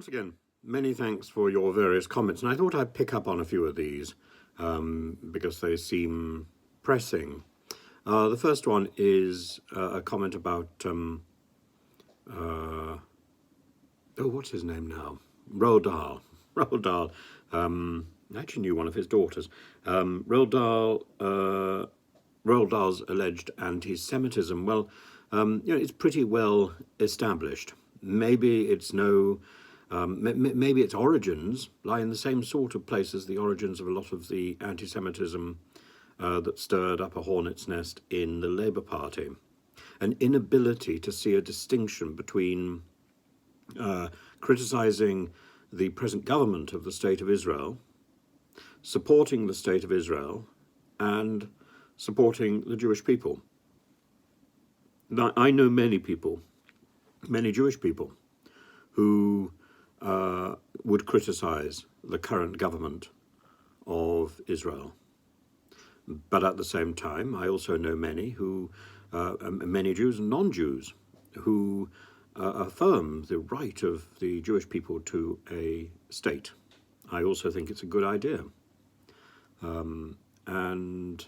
Once again, many thanks for your various comments, and I thought I'd pick up on a few of these because they seem pressing. The first one is a comment about, what's his name now? Roald Dahl. Roald Dahl. I actually knew one of his daughters. Roald Dahl's alleged anti-Semitism. Well, it's pretty well established. Maybe its origins lie in the same sort of place as the origins of a lot of the anti-Semitism that stirred up a hornet's nest in the Labour Party. An inability to see a distinction between criticising the present government of the State of Israel, supporting the State of Israel, and supporting the Jewish people. Now, I know many people, many Jewish people, who would criticize the current government of Israel. But at the same time, I also know many many Jews and non-Jews, who affirm the right of the Jewish people to a state. I also think it's a good idea. And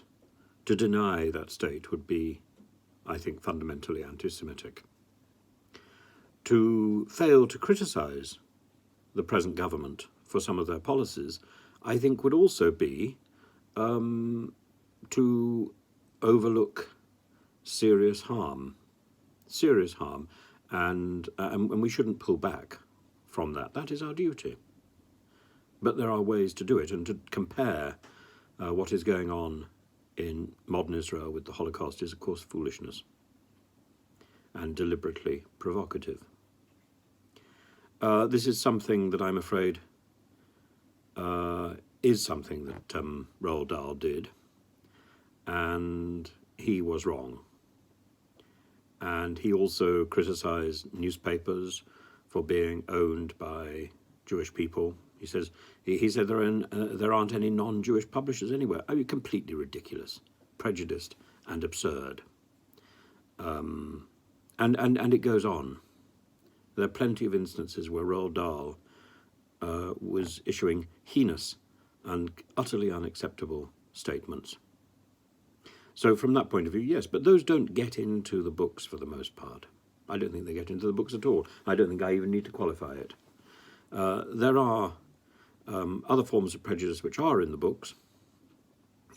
to deny that state would be, I think, fundamentally anti-Semitic. To fail to criticize the present government for some of their policies, I think would also be to overlook serious harm, and we shouldn't pull back from that. That is our duty. But there are ways to do it, and to compare what is going on in modern Israel with the Holocaust is, of course, foolishness and deliberately provocative. This is something that I'm afraid is something that Roald Dahl did, and he was wrong. And he also criticized newspapers for being owned by Jewish people. He said there aren't any non-Jewish publishers anywhere. I mean, completely ridiculous, prejudiced, and absurd. And it goes on. There are plenty of instances where Roald Dahl was issuing heinous and utterly unacceptable statements. So from that point of view, yes, but those don't get into the books for the most part. I don't think they get into the books at all. I don't think I even need to qualify it. There are other forms of prejudice which are in the books,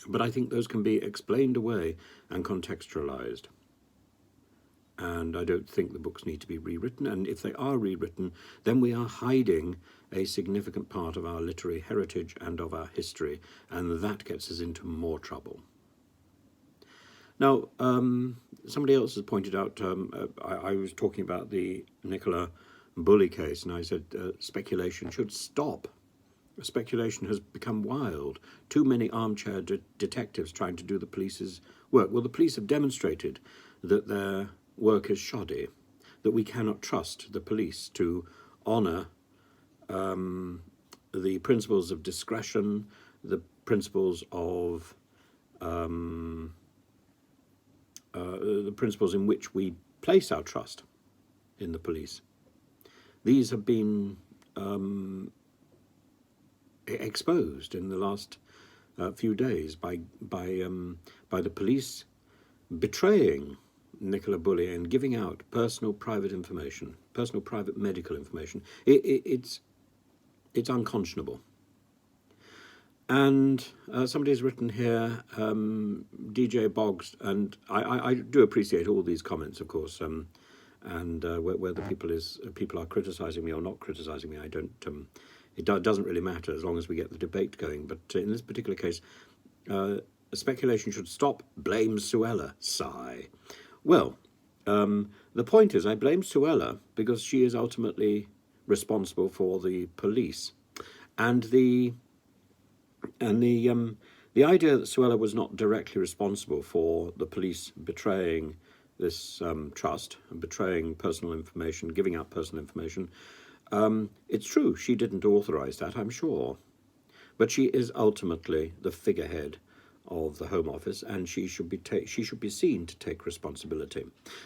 but I think those can be explained away and contextualized. And I don't think the books need to be rewritten, and if they are rewritten, then we are hiding a significant part of our literary heritage and of our history, and that gets us into more trouble. Now, somebody else has pointed out, I was talking about the Nicola Bulley case, and I said speculation should stop. Speculation has become wild. Too many armchair detectives trying to do the police's work. Well, the police have demonstrated that their work is shoddy, that we cannot trust the police to honour the principles of discretion, the principles of the principles in which we place our trust in the police. These have been exposed in the last few days by the police betraying Nicola Bulley and giving out personal private information, personal private medical information. It's unconscionable. And somebody has written here, DJ Boggs, and I do appreciate all these comments, of course, and whether people are criticising me or not criticising me, I don't. It doesn't really matter as long as we get the debate going. But in this particular case, speculation should stop. Blame Suella. Sigh. Well, the point is, I blame Suella because she is ultimately responsible for the police, and the idea that Suella was not directly responsible for the police betraying this trust and betraying personal information, giving out personal information, it's true, she didn't authorize that, I'm sure. But she is ultimately the figurehead of the Home Office, and she should be seen to take responsibility.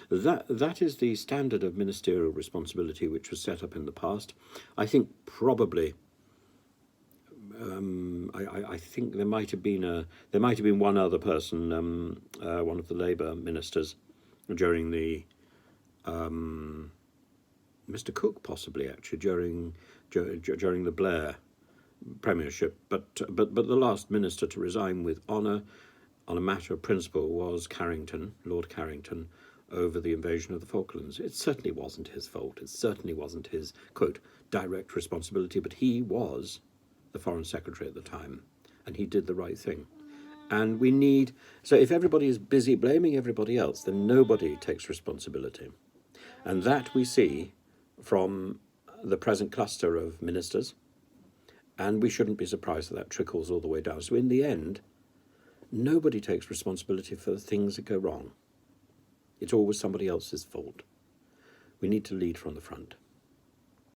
That is the standard of ministerial responsibility which was set up in the past. I think probably. I think there might have been one other person, one of the Labour ministers, during the Mr. Cook, possibly actually during the Blair premiership, but the last minister to resign with honour on a matter of principle was Carrington, Lord Carrington, over the invasion of the Falklands. It certainly wasn't his fault. It certainly wasn't his, quote, direct responsibility, but he was the Foreign Secretary at the time, and he did the right thing. And so if everybody is busy blaming everybody else, then nobody takes responsibility. And that we see from the present cluster of ministers, and we shouldn't be surprised that trickles all the way down. So in the end, nobody takes responsibility for the things that go wrong. It's always somebody else's fault. We need to lead from the front.